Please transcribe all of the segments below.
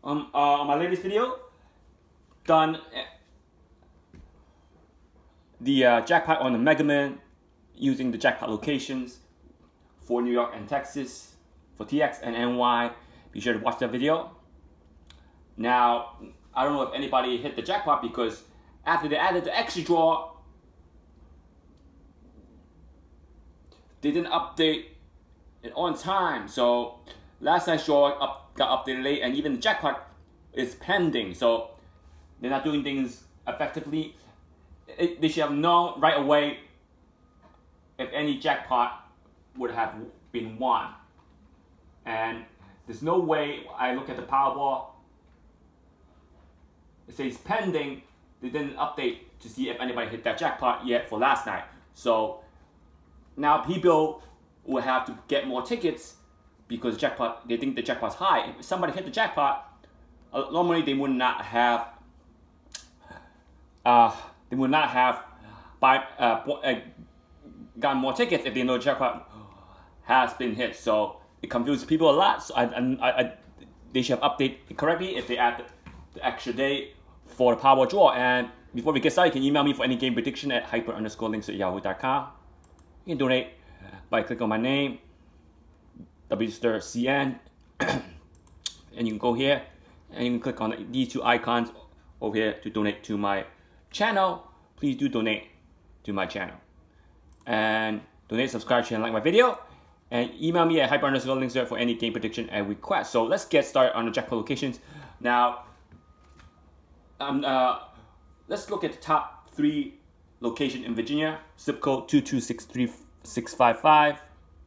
On my latest video, done the jackpot on the Mega Man using the jackpot locations for New York and Texas, for TX and NY. Be sure to watch that video. Now, I don't know if anybody hit the jackpot because after they added the extra draw, they didn't update it on time. So last night's draw got updated late, and even the jackpot is pending. So they're not doing things effectively. They should have known right away if any jackpot would have been won. And there's no way I look at the Powerball, it says pending. They didn't update to see if anybody hit that jackpot yet for last night. So now people will have to get more tickets because jackpot, they think the jackpot's high. If somebody hit the jackpot, normally they would not have gotten more tickets if they know the jackpot has been hit. So it confuses people a lot. So they should have updated it correctly if they add the extra day for the Powerball draw. And before we get started, you can email me for any game prediction at hyper_links@yahoo.com. You can donate by clicking on my name, Dster CN, and you can go here and you can click on these two icons over here to donate to my channel. Please do donate to my channel. And donate, subscribe, share, and like my video. And email me at hyper_links for any game prediction and request. So let's get started on the jackpot locations. Now, let's look at the top 3 locations in Virginia. Zip code 2265655,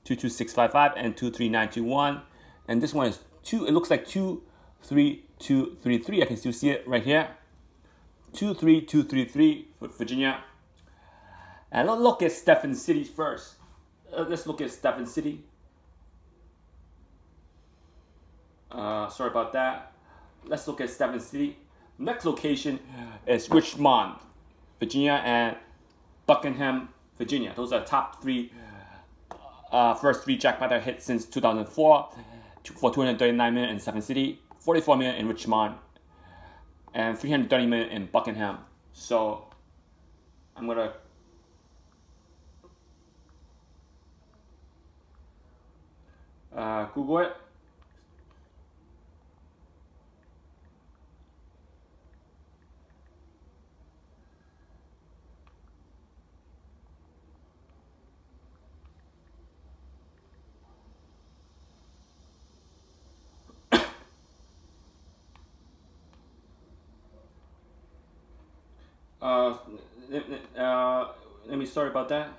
22655, and 23921. And this one is it looks like 23233. I can still see it right here. 23233 for Virginia. And let's look at Stephen City first. Let's look at Stephen City. Sorry about that. Let's look at Stephen City. Next location is Richmond, Virginia, and Buckingham, Virginia. Those are the top 3, first 3 jackpot that hit since 2004 for 239 million in Stephen City, 44 million in Richmond, and 330 million in Buckingham. So I'm gonna Google it. Let me sorry about that.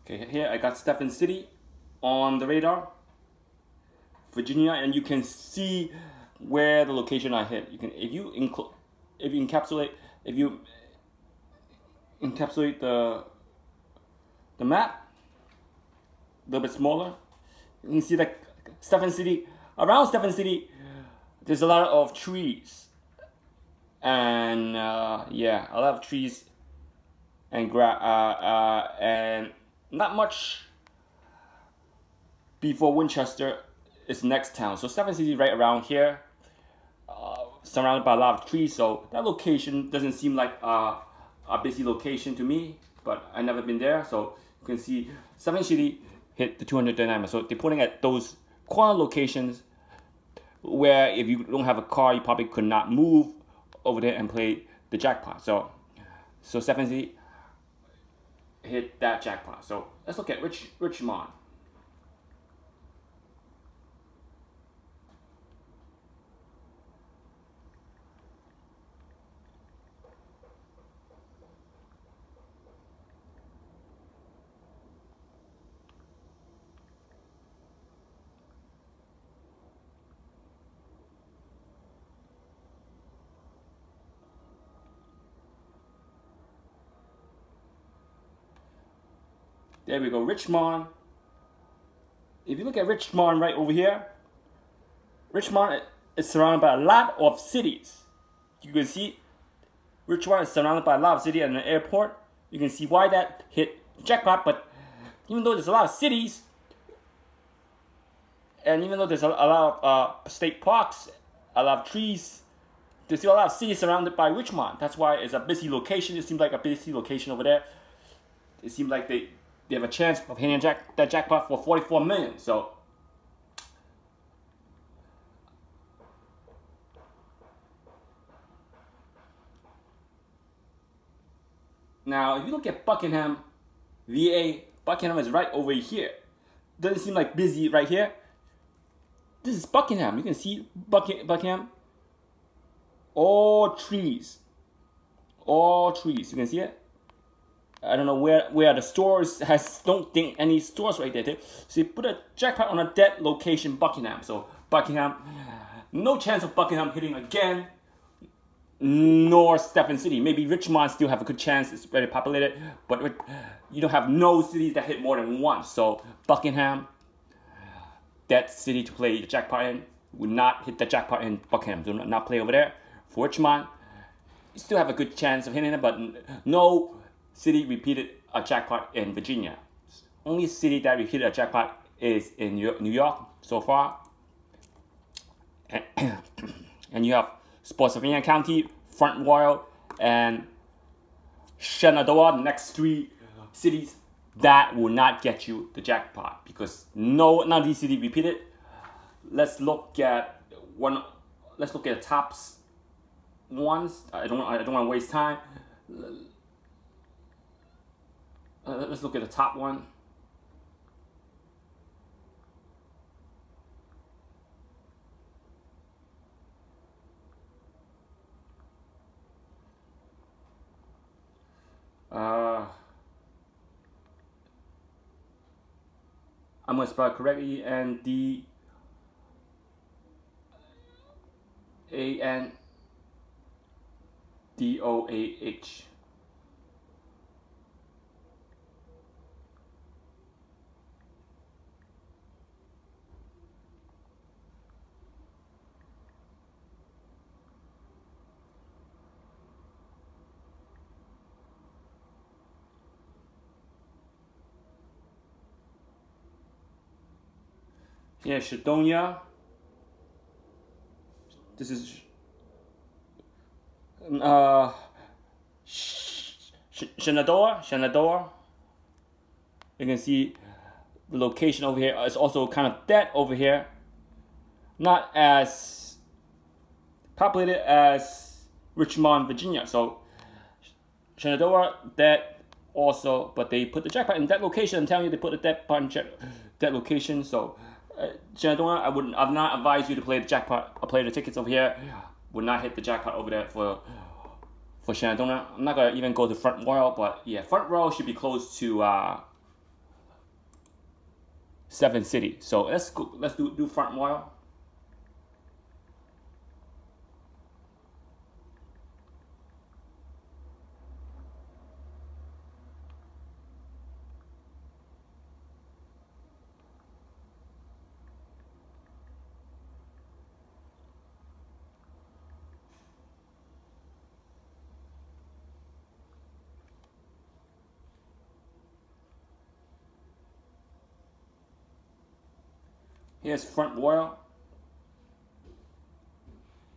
Okay, here I got Stephen City on the radar, Virginia, and you can see where the location I hit. You can, if you encapsulate the map a little bit smaller, you can see that Stephen City, around Stephen City, there's a lot of trees, and yeah, a lot of trees and and not much before Winchester is the next town. So Stephen City right around here, surrounded by a lot of trees. So that location doesn't seem like a busy location to me, but I've never been there. So you can see Stephen City hit the 239. So they're putting at those corner locations where if you don't have a car, you probably could not move over there and play the jackpot. So Stephen City hit that jackpot. So let's look at Richmond. There we go, Richmond. If you look at Richmond right over here, Richmond is surrounded by a lot of cities. You can see Richmond is surrounded by a lot of cities and an airport. You can see why that hit jackpot, but even though there's a lot of cities, and even though there's a lot of state parks, a lot of trees, there's still a lot of cities surrounded by Richmond. That's why it's a busy location. It seems like a busy location over there. It seems like they have a chance of hitting that jackpot for 44 million. So now, if you look at Buckingham, VA, Buckingham is right over here. Doesn't seem like busy right here. This is Buckingham. You can see Buckingham. All trees. All trees. You can see it. I don't know where the stores don't think any stores right there. So you put a jackpot on a dead location, Buckingham. So Buckingham, no chance of Buckingham hitting again. Nor Stephen City. Maybe Richmond still have a good chance. It's very populated, but you don't have no cities that hit more than once. So Buckingham, that city to play the jackpot in, would not hit the jackpot in Buckingham. Do not play over there. For Richmond, you still have a good chance of hitting it, but no city repeated a jackpot in Virginia. Only city that repeated a jackpot is in New York so far. And you have Spotsylvania County, Front Royal, and Shenandoah, the next three cities that will not get you the jackpot because none of these cities repeated. Let's look at the tops ones. I don't want to waste time. Let's look at the top one. I'm going to spell it correctly, NDANDOAH. Yeah, Shadonia. This is Shenandoah. You can see the location over here is also kind of dead over here. Not as populated as Richmond, Virginia. So Shenandoah dead also, but they put the jackpot in that location. I'm telling you, they put the jackpot in that location. So Shenandoah, I've not advised you to play the jackpot or play the tickets over here. Would not hit the jackpot over there for Shenandoah. I'm not gonna even go to Front Royal, but yeah, Front Royal should be close to 7 City. So let's do Front Royal. Here's Front Royal.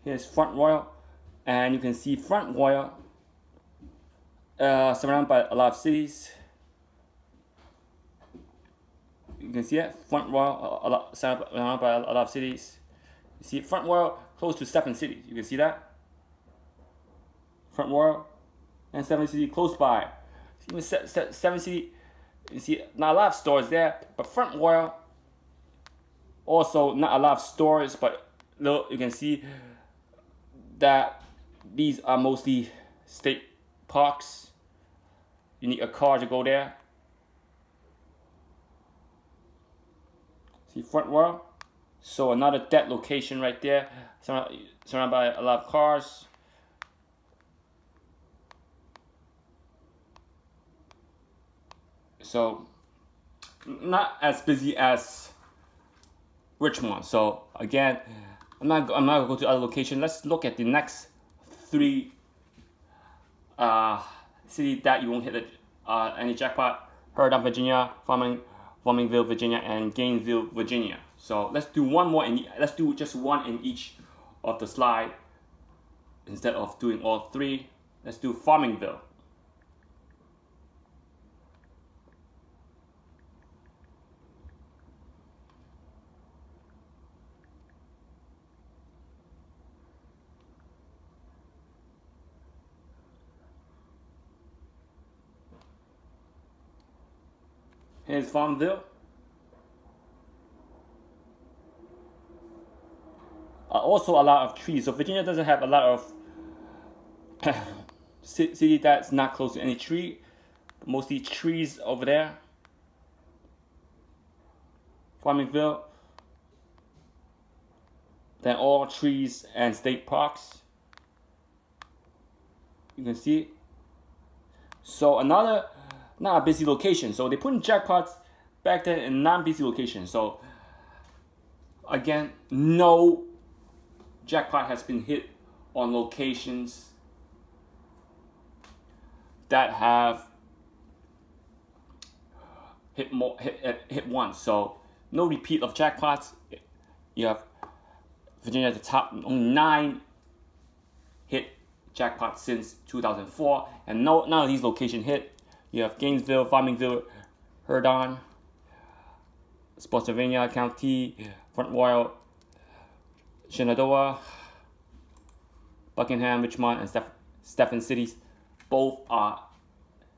Here's Front Royal. And you can see Front Royal surrounded by a lot of cities. You can see it. Front Royal surrounded by a lot of cities. You see Front Royal close to 7 cities. You can see that. Front Royal and 7 cities close by. Even 7 cities, you see not a lot of stores there, but Front Royal also not a lot of stores, but look, you can see that these are mostly state parks. You need a car to go there. See Front Royal? So another dead location right there, surrounded by a lot of cars. So not as busy as Richmond. So again, I'm not gonna go to other location. Let's look at the next three city that you won't hit any jackpot: Paradigm, Virginia; Farmingville, Virginia; and Gainesville, Virginia. So let's do one more, and let's do just one in each of the slide instead of doing all three. Let's do Farmingville. Here's Farmville. Also a lot of trees. So Virginia doesn't have a lot of city that's not close to any tree. Mostly trees over there. Farmingville. Then all trees and state parks. You can see. So another not a busy location. So they put in jackpots back then in non-busy locations. So again, no jackpot has been hit on locations that have hit once. So no repeat of jackpots. You have Virginia at the top, only 9 hit jackpots since 2004, and none of these locations hit. You have Gainesville, Farmingville, Herndon, Spotsylvania County, Front Royal, Shenandoah, Buckingham, Richmond, and Stephen cities. Both are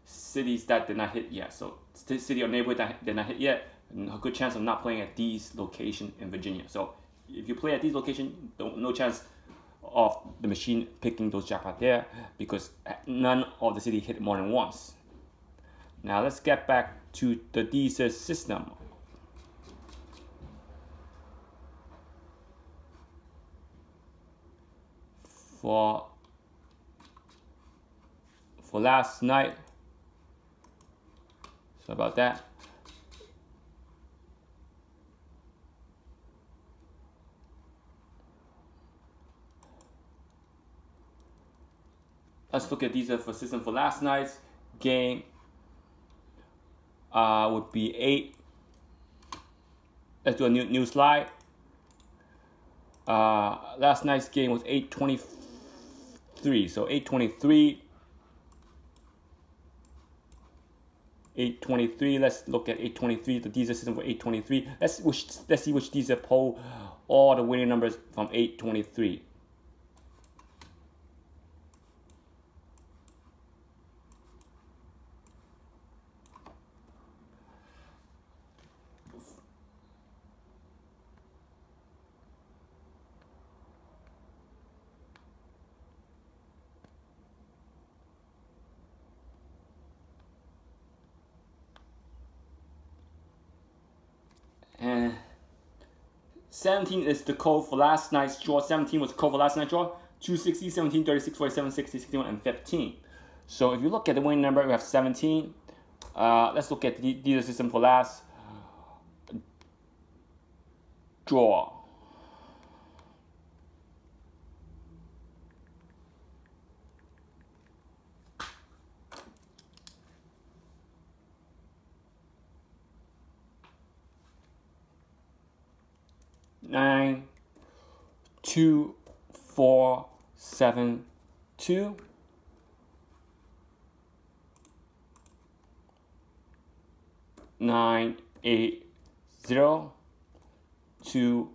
cities that did not hit yet. So city or neighborhood that did not hit yet, and a good chance of not playing at these locations in Virginia. So if you play at these locations, no chance of the machine picking those jackpots there, because none of the city hit more than once. Now let's get back to the Dster system. For last night, so about that. Let's look at these for system for last night's game. Would be 8. Let's do a new slide. Last night's game was 823. So 823. 823. Let's look at 823. The Dster system for 823. Let's see which Dster pull all the winning numbers from 823. And 17 is the code for last night's draw. 17 was the code for last night's draw. 260, 17, 36, 47, 60, 61, and 15. So if you look at the winning number, we have 17. Let's look at the Dster system for last draw. Nine, 2, 4, 7, 2. 9, 8, 0, 2,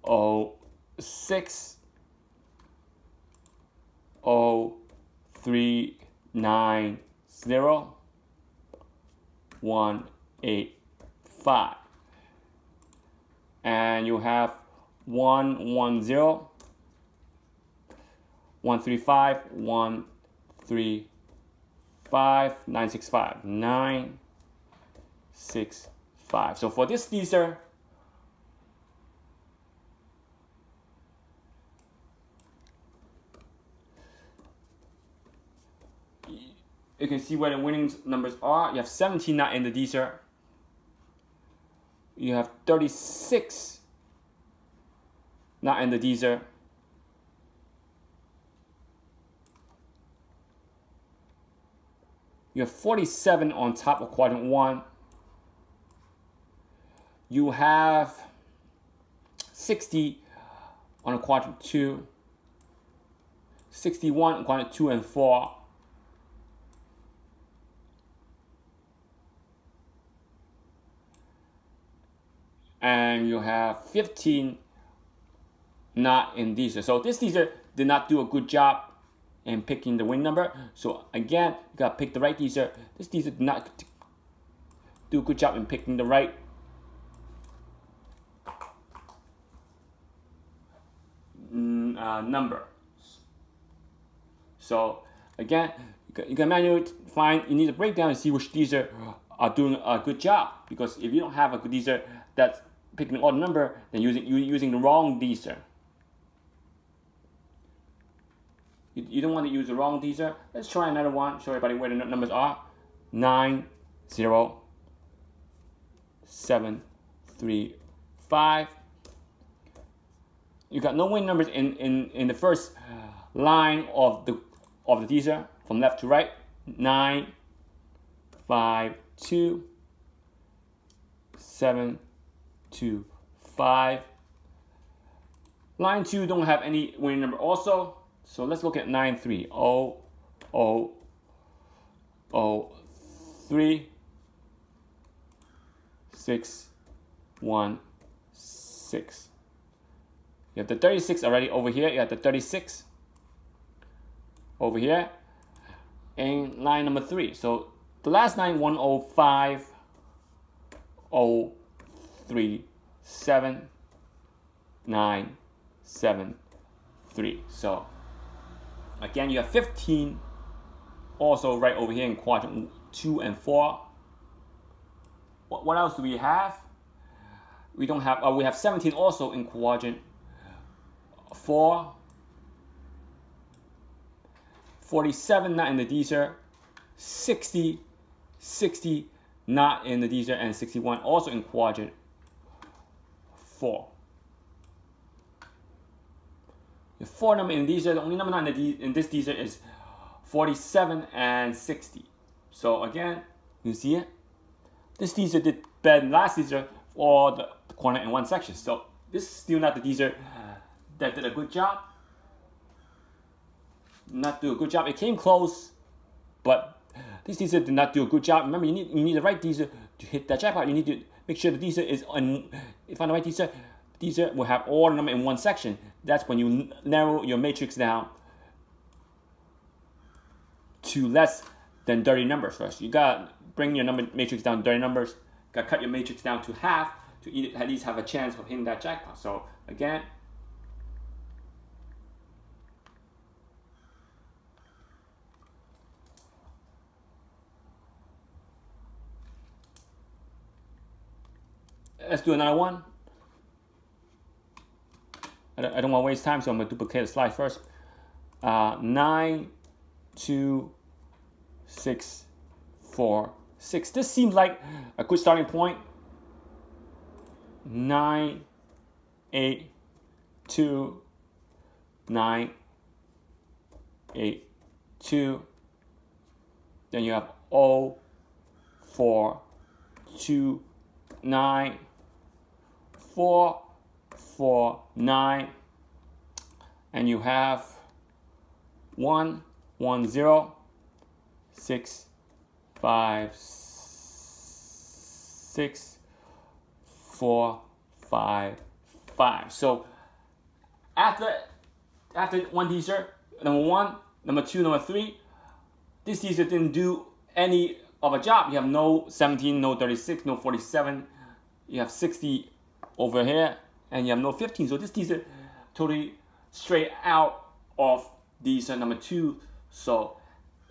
0, 6, 0, 3, 9, 0, 1, 8, 5. And you have 1, 1, 0, 1, 3, 5, 1, 3, 5, 9, 6, 5, 9, 6, 5. So for this Dster, you can see where the winning numbers are. You have 17 not in the Dster. You have 36 not in the Dster. You have 47 on top of quadrant 1. You have 60 on quadrant 2. 61 on quadrant 2 and 4. And you have 15 not in Dster. So this Dster did not do a good job in picking the win number. So again, you gotta pick the right Dster. This Dster did not do a good job in picking the right number. So again, you can manually find, you need to break down and see which Dster are doing a good job. Because if you don't have a good Dster that's picking an odd number, then you're using the wrong Dster. You don't want to use the wrong Dster. Let's try another one. Show everybody where the numbers are. 9, 0, 7, 3, 5. You got no win numbers in the first line of the Dster from left to right. 9, 5, 2, 7, 2, 5. Line 2 don't have any winning number also. So let's look at 9, 3. 0, 0, 0, 3, 6, 1, 6. You have the 36 already over here. You have the 36 over here. And line number 3. So the last line, 105, 0, 3, 7, 9, 7, 3. So again, you have 15 also right over here in quadrant 2 and 4. What else do we have? We don't have, we have 17 also in quadrant 4. 47 not in the Dster. 60 not in the Dster, and 61 also in quadrant 4. The 4 number in Dster, the only number not in this Dster is 47 and 60. So again, you see it. This Dster did better than last Dster for the corner and 1 section. So this is still not the Dster that did a good job. Not do a good job. It came close, but this Dster did not do a good job. Remember, you need the right Dster to hit that jackpot. You need to make sure the Dster is on. If you find the right Dster will have all the number in 1 section. That's when you narrow your matrix down to less than 30 numbers first. You gotta bring your number matrix down to 30 numbers. Gotta cut your matrix down to half to at least have a chance of hitting that jackpot. So again, let's do another one. I don't want to waste time, so I'm going to duplicate the slide first. 9, 2, 6, 4, 6. This seems like a good starting point. 9, 8, 2, 9, 8, 2. Then you have 0, 4, 2, 9, 4, 4, 9, and you have 1, 1, 0, 6, 5, 6, 4, 5, 5. So after one Dster, number 1, number 2, number 3, this Dster didn't do any of a job. You have no 17, no 36, no 47. You have 60 over here, and you have no 15. So this Dster totally straight out of Dster number 2. So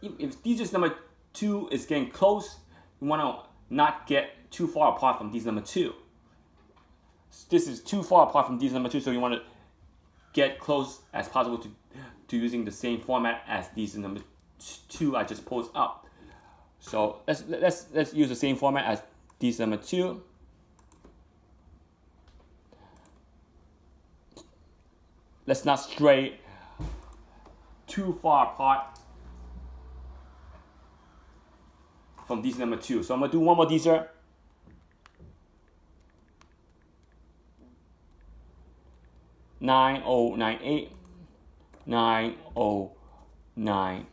if Dster number 2 is getting close, you want to not get too far apart from Dster number 2. This is too far apart from Dster number 2, so you want to get close as possible to using the same format as Dster number 2 I just posed up. So let's use the same format as Dster number 2. let's not stray too far apart from Dster number 2. So I'm gonna do one more Dster. $9,098, $9,098.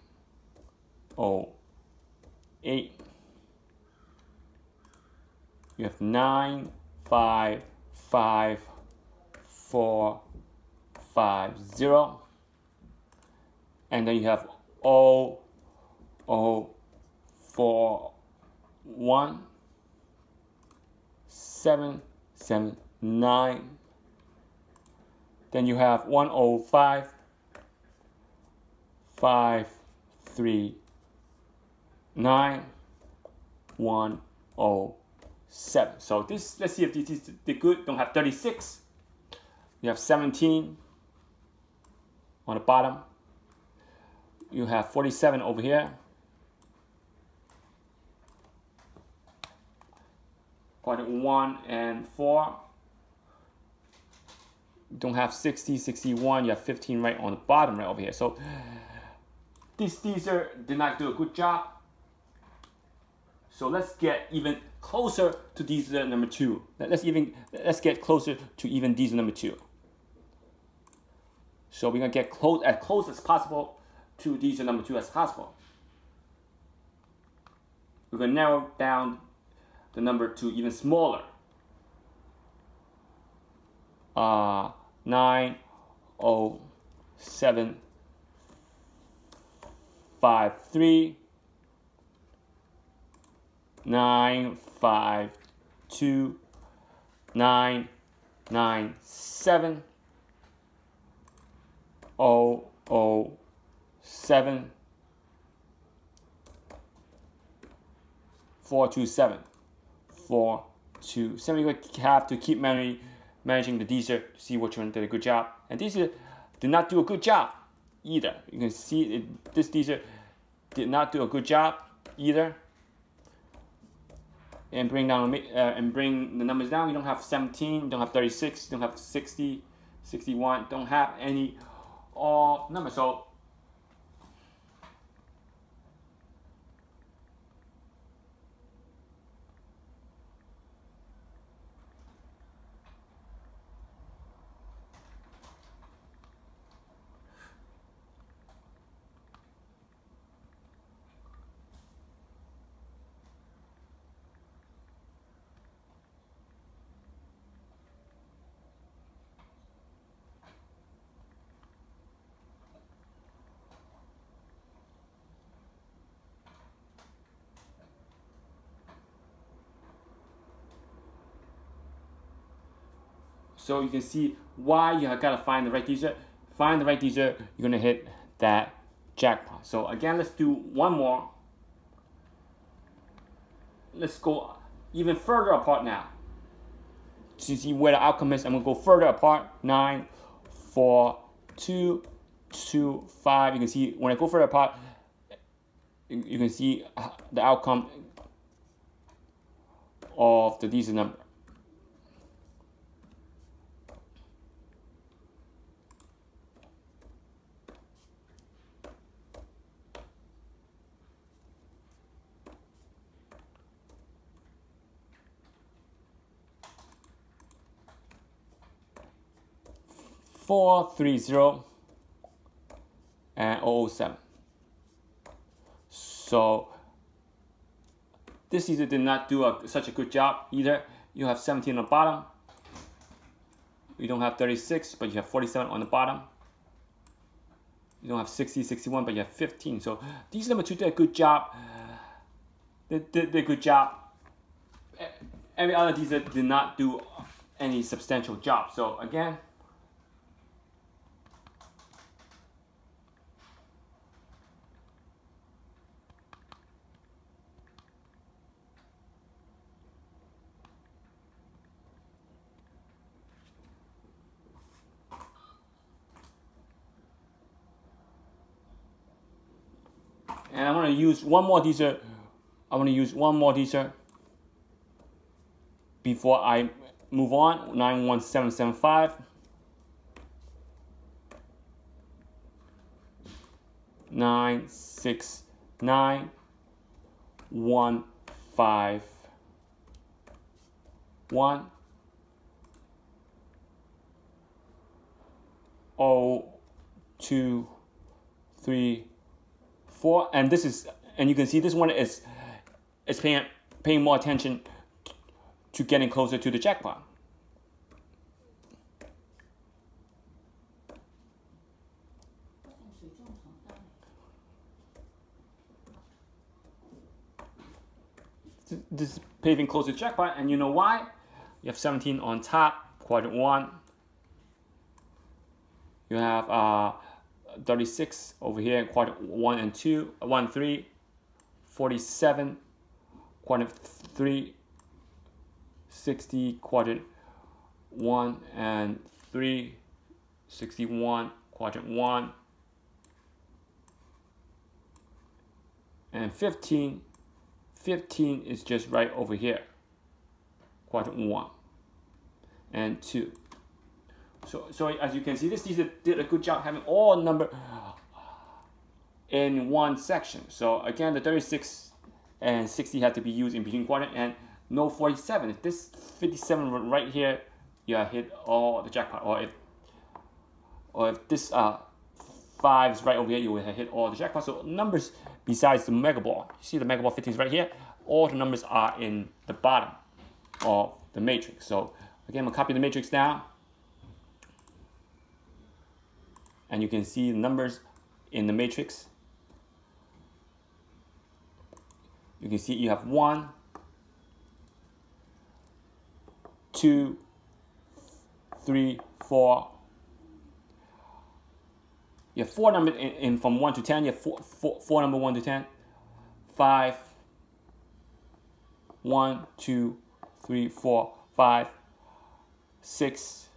You have 955,450, and then you have 0,041,779. Then you have 105,539, 107. So this, let's see if these are good. Don't have 36. You have 17 on the bottom. You have 47 over here. Quadrant 1 and 4. You don't have 60, 61. You have 15 right on the bottom right over here. So this Dster did not do a good job. So let's get even closer to Dster number 2. Let's get closer to even Dster number 2. So we're gonna get as close as possible to Dster number 2 as possible. We're gonna narrow down the number to even smaller. 90753, 952, 997, 007, 427, 427. You have to keep managing the Dster to see which one did a good job. And Dster did not do a good job either. You can see this Dster did not do a good job either. And bring the numbers down. You don't have 17, you don't have 36, you don't have 60, 61, don't have any numbers. So So you can see why you have got to find the right Dster. Find the right Dster, you're going to hit that jackpot. So again, let's do one more. Let's go even further apart now. To see where the outcome is, I'm going to go further apart. 9, 4, 2, 2, 5. You can see when I go further apart, you can see the outcome of the Dster number. $430 and 007. So this Dster did not do such a good job either. You have 17 on the bottom. You don't have 36, but you have 47 on the bottom. You don't have 60, 61, but you have 15. So Dster number 2 did a good job. They did a good job. Every other Dster did not do any substantial job. So again, and I'm going to use one more Dster. I want to use one more Dster before I move on. 91775. 9, 6, 9, 1, 5, 1, 0, 2, 3, 4, and this is, and you can see this one is paying more attention to getting closer to the jackpot. This is paving closer to jackpot, and you know why? You have 17 on top, quadrant 1. You have 36 over here in quadrant 1 and 2, 1, 3, 47, quadrant 3, 60, quadrant 1 and 3, 61, quadrant 1, and 15. 15 is just right over here, quadrant 1 and 2. So as you can see, this teacher did a good job having all number in one section. So again, the 36 and 60 had to be used in between quadrant, and no 47. If this 57 right here, you hit all the jackpot. Or if this 5 is right over here, you will hit all the jackpot. So numbers besides the mega ball, you see the mega ball 15 is right here. All the numbers are in the bottom of the matrix. So again, I'm gonna copy the matrix down, and you can see the numbers in the matrix. You can see you have 1, 2, 3, 4. You have 4 numbers in from 1 to 10. You have four number 1 to 10. 5, 1, 2, 3, 4, 5, 6,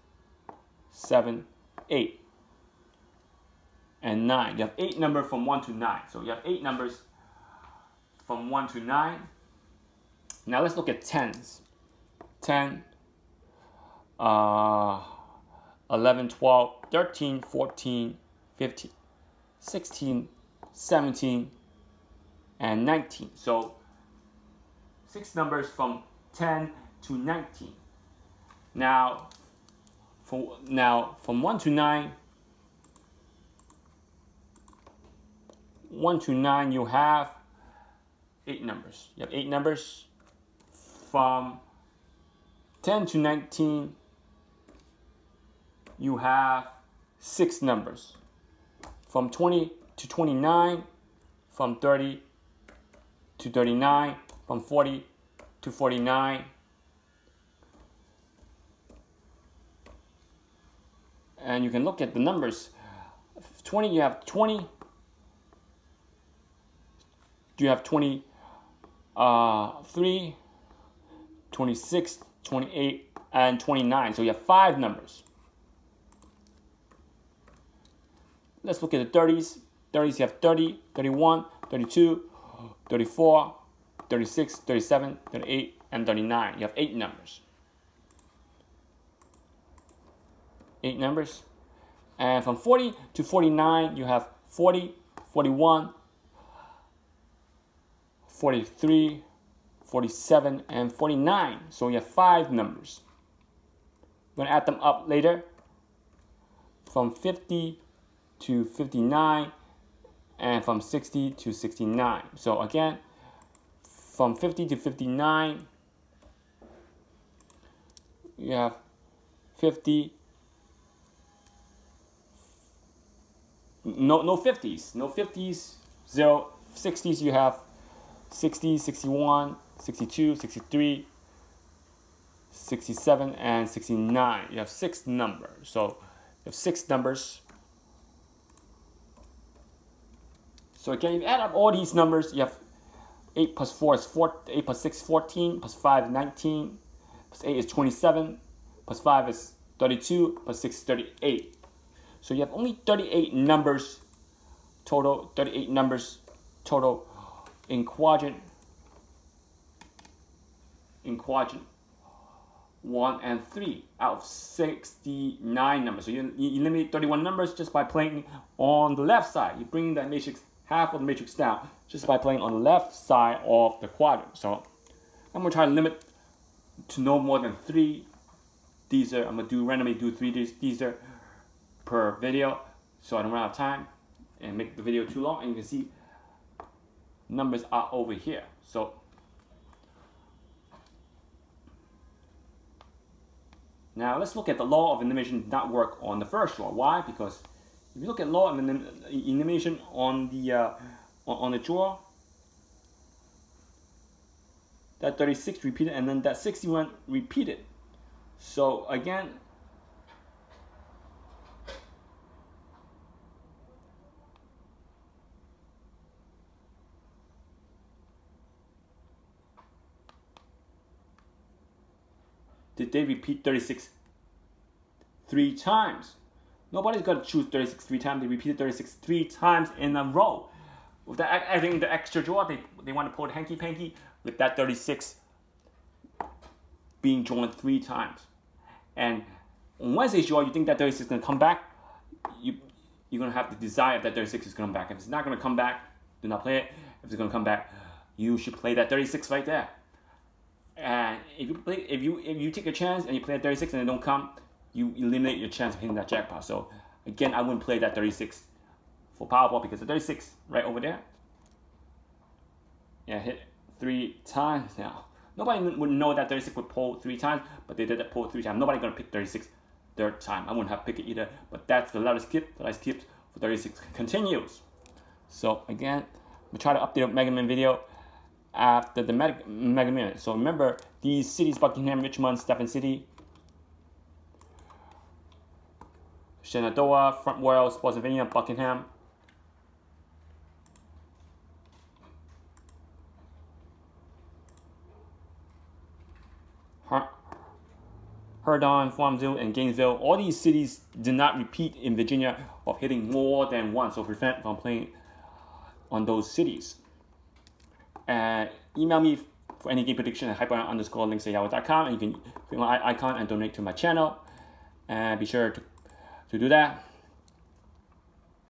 7, 8, and 9. You have 8 numbers from 1 to 9. So you have 8 numbers from 1 to 9. Now let's look at tens. 10, 11, 12, 13, 14, 15, 16, 17, and 19. So 6 numbers from 10 to 19. Now from 1 to 9, 1 to 9, you have 8 numbers. You have 8 numbers. From 10 to 19, you have 6 numbers. From 20 to 29, from 30 to 39, from 40 to 49, and you can look at the numbers. 20, you have 20. You have 23, 26, 28, and 29. So you have 5 numbers. Let's look at the 30s. 30s, you have 30, 31, 32, 34, 36, 37, 38, and 39. You have 8 numbers. 8 numbers. And from 40 to 49, you have 40, 41, 43, 47, and 49. So you have 5 numbers. We're going to add them up later. From 50 to 59, and from 60 to 69. So again, from 50 to 59, you have 50, no 50s, no 50s, 0, 60s, you have 60, 61, 62, 63, 67, and 69. You have 6 numbers. So you have 6 numbers. So again, if you add up all these numbers, you have 8 plus 4 is 4, 8 plus 6 is 14, plus 5 is 19, plus 8 is 27, plus 5 is 32, plus 6 is 38. So you have only 38 numbers total, 38 numbers total in quadrant 1, and 3 out of 69 numbers. So you eliminate 31 numbers just by playing on the left side. You bring that matrix, half of the matrix down, just by playing on the left side of the quadrant. So I'm going to try to limit to no more than 3 Dster. I'm going to randomly do 3 Dster per video, so I don't run out of time and make the video too long. And you can see numbers are over here. So now let's look at the law of elimination not work on the first draw. Why? Because if you look at law of elimination on the draw, that 36 repeated and then that 61 repeated. So again, did they repeat 36 3 times? Nobody's got to choose 36 3 times. They repeated 36 3 times in a row. With that, adding the extra draw, they want to pull the hanky-panky with that 36 being drawn 3 times. And on Wednesday's draw, you think that 36 is going to come back, you're going to have the desire that 36 is going to come back. If it's not going to come back, do not play it. If it's going to come back, you should play that 36 right there. And if you take a chance and you play at 36 and it don't come, you eliminate your chance of hitting that jackpot. So again, I wouldn't play that 36 for Powerball because the 36 right over there, yeah, hit 3 times now. Nobody would know that 36 would pull 3 times, but they did that pull 3 times. Nobody's gonna pick 36 third time. I wouldn't have picked it either, but that's the letter skip that I skipped for 36 continues. So again, we try to update a Mega Man video after the Mega Man. So remember these cities: Buckingham, Richmond, Stephen City, Shenandoah, Front Wales, Pennsylvania, Buckingham, Herdon, Farmville, and Gainesville. All these cities did not repeat in Virginia of hitting more than once, so prevent from playing on those cities. Email me for any game prediction at hyper_links@yahoo.com, and you can click my icon and donate to my channel. And be sure to do that.